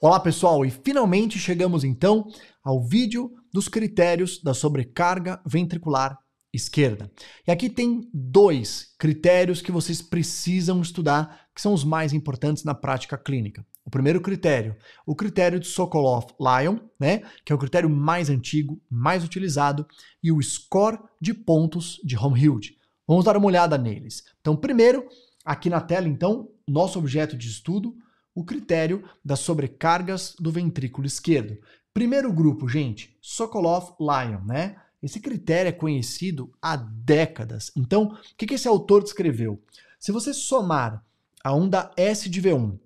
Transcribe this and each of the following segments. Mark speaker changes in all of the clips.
Speaker 1: Olá pessoal, e finalmente chegamos então ao vídeo dos critérios da sobrecarga ventricular esquerda. E aqui tem dois critérios que vocês precisam estudar, que são os mais importantes na prática clínica. O primeiro critério, o critério de Sokolov-Lyon, né, que é o critério mais antigo, mais utilizado, e o score de pontos de Holmhild. Vamos dar uma olhada neles. Então, primeiro, aqui na tela, então, nosso objeto de estudo, o critério das sobrecargas do ventrículo esquerdo. Primeiro grupo, gente, Sokolov-Lyon, né? Esse critério é conhecido há décadas. Então, o que esse autor descreveu? Se você somar a onda S de V1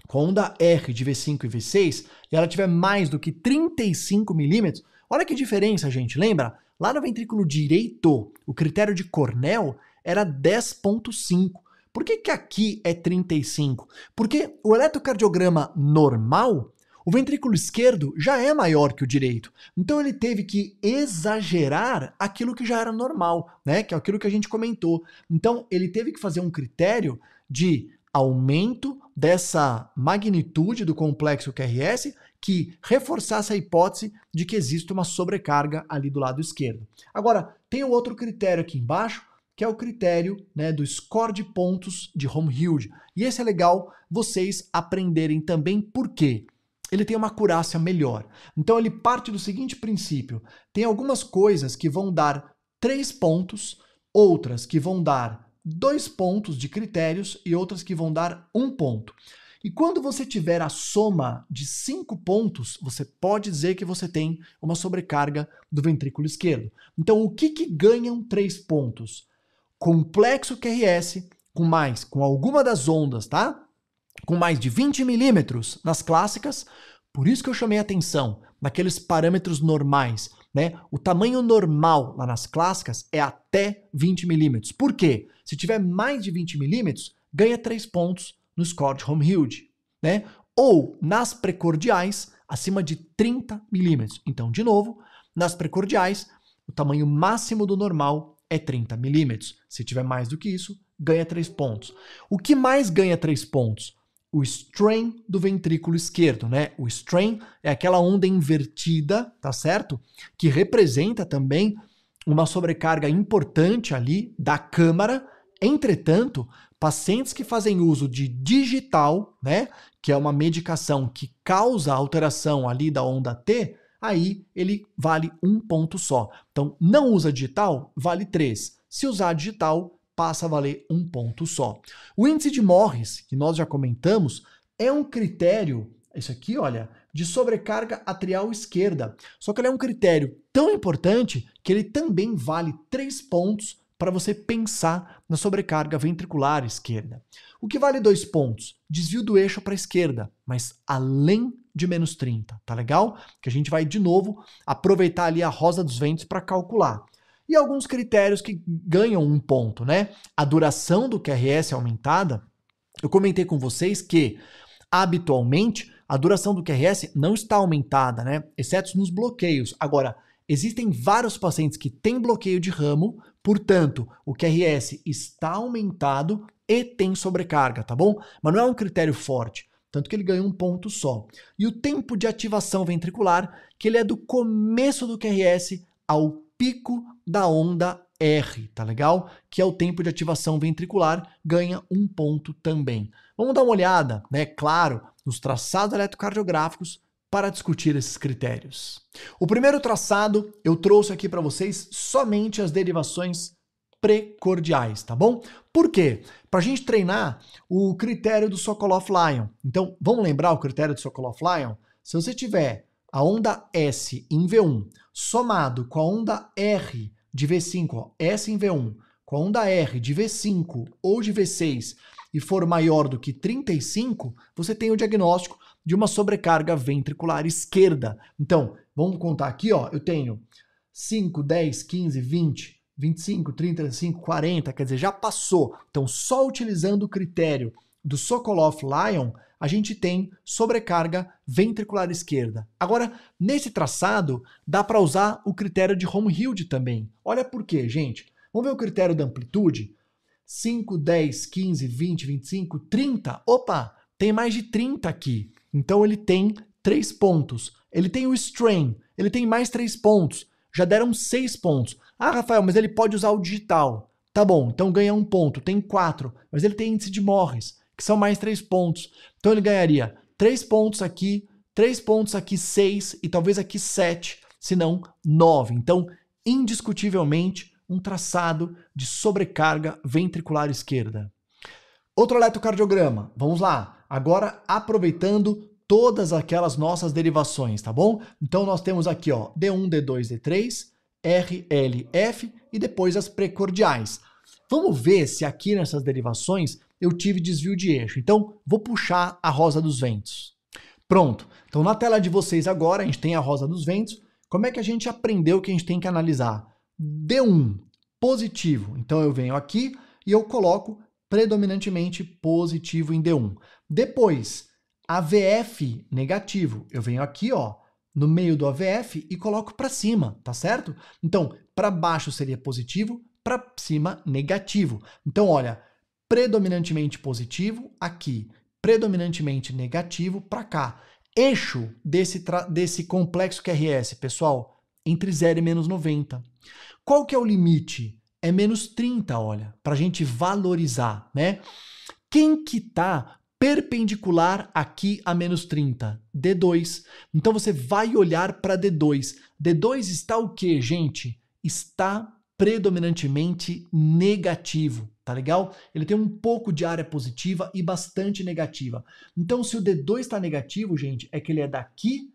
Speaker 1: com a onda R de V5 e V6, e ela tiver mais do que 35 milímetros, olha que diferença, gente. Lembra? Lá no ventrículo direito, o critério de Cornell era 10,5. Por que aqui é 35? Porque o eletrocardiograma normal, o ventrículo esquerdo já é maior que o direito. Então ele teve que exagerar aquilo que já era normal, né? Que é aquilo que a gente comentou. Então ele teve que fazer um critério de aumento dessa magnitude do complexo QRS que reforçasse a hipótese de que existe uma sobrecarga ali do lado esquerdo. Agora, tem um outro critério aqui embaixo, que é o critério, né, do score de pontos de Holmhild. E esse é legal vocês aprenderem também por quê. Ele tem uma acurácia melhor. Então ele parte do seguinte princípio: tem algumas coisas que vão dar 3 pontos, outras que vão dar 2 pontos de critérios e outras que vão dar 1 ponto. E quando você tiver a soma de 5 pontos, você pode dizer que você tem uma sobrecarga do ventrículo esquerdo. Então o que ganham 3 pontos? Complexo QRS com alguma das ondas, tá? Com mais de 20 milímetros nas clássicas. Por isso que eu chamei a atenção naqueles parâmetros normais, né? O tamanho normal lá nas clássicas é até 20 milímetros. Por quê? Se tiver mais de 20 milímetros, ganha 3 pontos no score de Holmhild, né? Ou nas precordiais, acima de 30 milímetros. Então, de novo, nas precordiais, o tamanho máximo do normal é 30 milímetros. Se tiver mais do que isso, ganha 3 pontos. O que mais ganha 3 pontos? O strain do ventrículo esquerdo, né? O strain é aquela onda invertida, tá certo? Que representa também uma sobrecarga importante ali da câmara. Entretanto, pacientes que fazem uso de digital, né? Que é uma medicação que causa alteração ali da onda T, aí ele vale 1 ponto só. Então, não usa digital, vale 3. Se usar digital, passa a valer 1 ponto só. O índice de Morris, que nós já comentamos, é um critério, isso aqui, olha, de sobrecarga atrial esquerda. Só que ele é um critério tão importante que ele também vale 3 pontos para você pensar na sobrecarga ventricular esquerda. O que vale 2 pontos? Desvio do eixo para a esquerda, mas além de menos 30, tá legal? Que a gente vai, de novo, aproveitar ali a rosa dos ventos para calcular. E alguns critérios que ganham 1 ponto, né? A duração do QRS é aumentada. Eu comentei com vocês que, habitualmente, a duração do QRS não está aumentada, né? Exceto nos bloqueios. Agora, existem vários pacientes que têm bloqueio de ramo, portanto, o QRS está aumentado e tem sobrecarga, tá bom? Mas não é um critério forte, tanto que ele ganha 1 ponto só. E o tempo de ativação ventricular, que ele é do começo do QRS ao pico da onda R, tá legal? Que é o tempo de ativação ventricular, ganha 1 ponto também. Vamos dar uma olhada, né, claro, nos traçados eletrocardiográficos para discutir esses critérios. O primeiro traçado, eu trouxe aqui para vocês somente as derivações precordiais, tá bom? Por quê? Para a gente treinar o critério do Sokolov-Lyon. Então, vamos lembrar o critério do Sokolov-Lyon? Se você tiver a onda S em V1 somado com a onda R de V5, ó, S em V1, com a onda R de V5 ou de V6 e for maior do que 35, você tem o diagnóstico de uma sobrecarga ventricular esquerda. Então, vamos contar aqui, ó, eu tenho 5, 10, 15, 20, 25, 30, 35, 40, quer dizer, já passou. Então, só utilizando o critério do Sokolov-Lyon, a gente tem sobrecarga ventricular esquerda. Agora, nesse traçado, dá para usar o critério de Holmhild também. Olha por quê, gente. Vamos ver o critério da amplitude? 5, 10, 15, 20, 25, 30. Opa, tem mais de 30 aqui. Então ele tem 3 pontos. Ele tem o strain, ele tem mais 3 pontos. Já deram 6 pontos. Ah, Rafael, mas ele pode usar o digital. Tá bom, então ganha 1 ponto, tem 4. Mas ele tem índice de Morris, que são mais 3 pontos. Então ele ganharia 3 pontos aqui, 6 e talvez aqui 7, se não 9. Então, indiscutivelmente, um traçado de sobrecarga ventricular esquerda. Outro eletrocardiograma, vamos lá. Agora, aproveitando todas aquelas nossas derivações, tá bom? Então, nós temos aqui, ó, D1, D2, D3, R, L, F e depois as precordiais. Vamos ver se aqui nessas derivações eu tive desvio de eixo. Então, vou puxar a rosa dos ventos. Pronto. Então, na tela de vocês agora, a gente tem a rosa dos ventos. Como é que a gente aprendeu que a gente tem que analisar? D1, positivo. Então, eu venho aqui e eu coloco predominantemente positivo em D1. Depois, AVF negativo. Eu venho aqui, ó, no meio do AVF e coloco para cima, tá certo? Então, para baixo seria positivo, para cima negativo. Então, olha, predominantemente positivo aqui, predominantemente negativo para cá. Eixo desse complexo QRS, pessoal, entre 0 e menos 90. Qual que é o limite? É menos 30, olha, para a gente valorizar, né? Quem que tá perpendicular aqui a menos 30? D2. Então você vai olhar para D2. D2 está o quê, gente? Está predominantemente negativo, tá legal? Ele tem um pouco de área positiva e bastante negativa. Então, se o D2 está negativo, gente, é que ele é daqui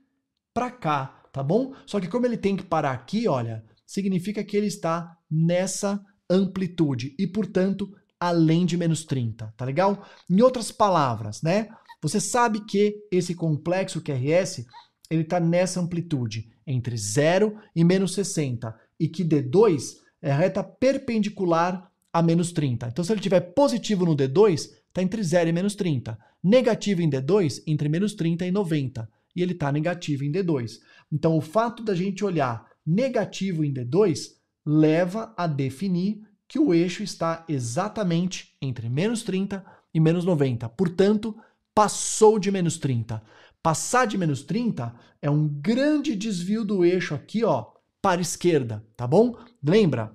Speaker 1: para cá, tá bom? Só que como ele tem que parar aqui, olha, significa que ele está nessa amplitude e, portanto, além de menos 30, tá legal? Em outras palavras, né? Você sabe que esse complexo QRS, ele está nessa amplitude, entre 0 e menos 60, e que D2 é a reta perpendicular a menos 30. Então, se ele tiver positivo no D2, está entre 0 e menos 30. Negativo em D2, entre menos 30 e 90. E ele está negativo em D2. Então, o fato da gente olhar negativo em D2 leva a definir que o eixo está exatamente entre menos 30 e menos 90. Portanto, passou de menos 30. Passar de menos 30 é um grande desvio do eixo aqui, ó, para a esquerda, tá bom? Lembra?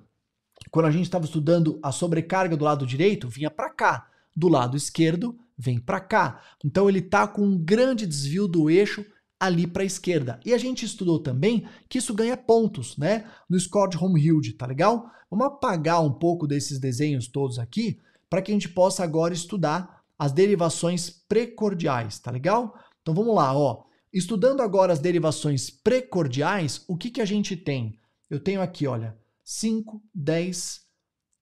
Speaker 1: Quando a gente estava estudando a sobrecarga do lado direito, vinha para cá. Do lado esquerdo, vem para cá. Então ele está com um grande desvio do eixo ali para a esquerda. E a gente estudou também que isso ganha pontos, né? No score de Home-Hilde, tá legal? Vamos apagar um pouco desses desenhos todos aqui para que a gente possa agora estudar as derivações precordiais, tá legal? Então vamos lá, ó. Estudando agora as derivações precordiais, o que que a gente tem? Eu tenho aqui, olha, 5, 10,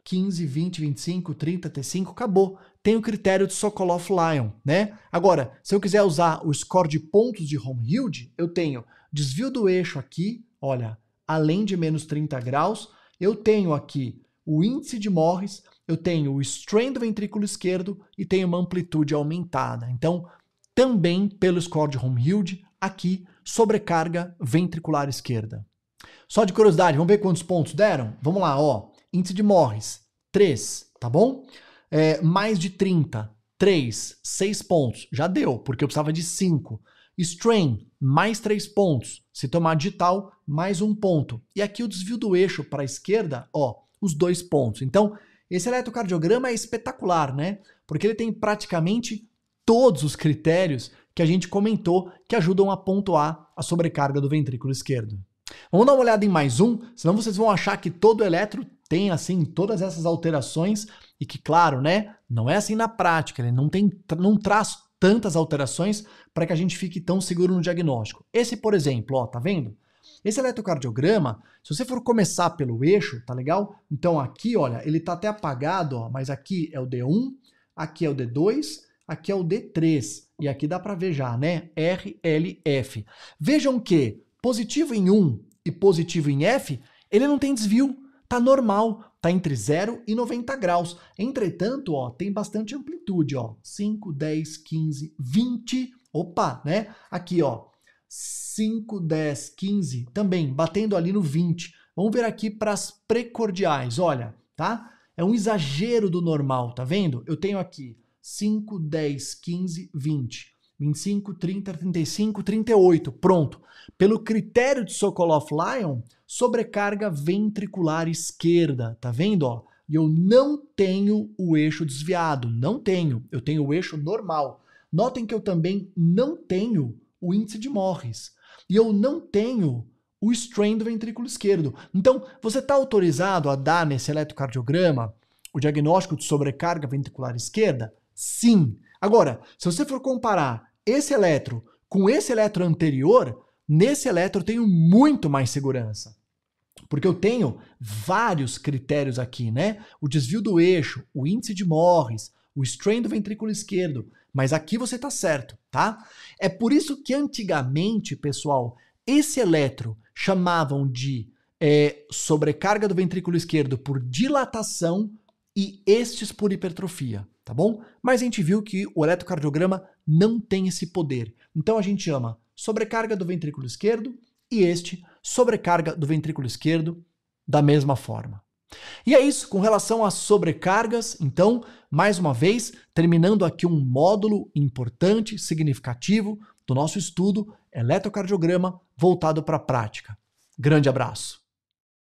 Speaker 1: 15, 20, 25, 30, T5, acabou. Tem o critério de Sokolov-Lyon, né? Agora, se eu quiser usar o score de pontos de Home-Hilde, eu tenho desvio do eixo aqui, olha, além de menos 30 graus, eu tenho aqui o índice de Morris, eu tenho o strain do ventrículo esquerdo e tenho uma amplitude aumentada. Então, também pelo score de Home-Hilde, aqui, sobrecarga ventricular esquerda. Só de curiosidade, vamos ver quantos pontos deram? Vamos lá, ó. Índice de Morris, 3, tá bom? Mais de 30, 3, 6 pontos. Já deu, porque eu precisava de 5. Strain, mais 3 pontos. Se tomar digital, mais 1 ponto. E aqui o desvio do eixo para a esquerda, ó, os 2 pontos. Então, esse eletrocardiograma é espetacular, né? Porque ele tem praticamente todos os critérios que a gente comentou que ajudam a pontuar a sobrecarga do ventrículo esquerdo. Vamos dar uma olhada em mais um, senão vocês vão achar que todo eletro tem, assim, todas essas alterações e que, claro, né, não é assim na prática, ele não traz tantas alterações para que a gente fique tão seguro no diagnóstico. Esse, por exemplo, ó, tá vendo? Esse eletrocardiograma, se você for começar pelo eixo, tá legal? Então aqui, olha, ele tá até apagado, ó, mas aqui é o D1, aqui é o D2, aqui é o D3, e aqui dá para ver já, né? R, L, F. Vejam que positivo em 1 e positivo em F, ele não tem desvio, tá normal, tá entre 0 e 90 graus. Entretanto, ó, tem bastante amplitude, ó, 5, 10, 15, 20, opa, né? Aqui, ó, 5, 10, 15, também batendo ali no 20. Vamos ver aqui para as precordiais, olha, tá? É um exagero do normal, tá vendo? Eu tenho aqui 5, 10, 15, 20. 25, 30, 35, 38. Pronto. Pelo critério de Sokolov-Lyon, sobrecarga ventricular esquerda. Tá vendo, ó? E eu não tenho o eixo desviado. Não tenho. Eu tenho o eixo normal. Notem que eu também não tenho o índice de Morris. E eu não tenho o strain do ventrículo esquerdo. Então, você está autorizado a dar nesse eletrocardiograma o diagnóstico de sobrecarga ventricular esquerda? Sim. Agora, se você for comparar esse eletro com esse eletro anterior, nesse eletro eu tenho muito mais segurança. Porque eu tenho vários critérios aqui, né? O desvio do eixo, o índice de Morris, o strain do ventrículo esquerdo. Mas aqui você está certo, tá? É por isso que antigamente, pessoal, esse eletro chamavam de sobrecarga do ventrículo esquerdo por dilatação e estes por hipertrofia, tá bom? Mas a gente viu que o eletrocardiograma não tem esse poder. Então a gente chama sobrecarga do ventrículo esquerdo e este sobrecarga do ventrículo esquerdo da mesma forma. E é isso com relação às sobrecargas. Então, mais uma vez, terminando aqui um módulo importante, significativo do nosso estudo, eletrocardiograma voltado para a prática. Grande abraço!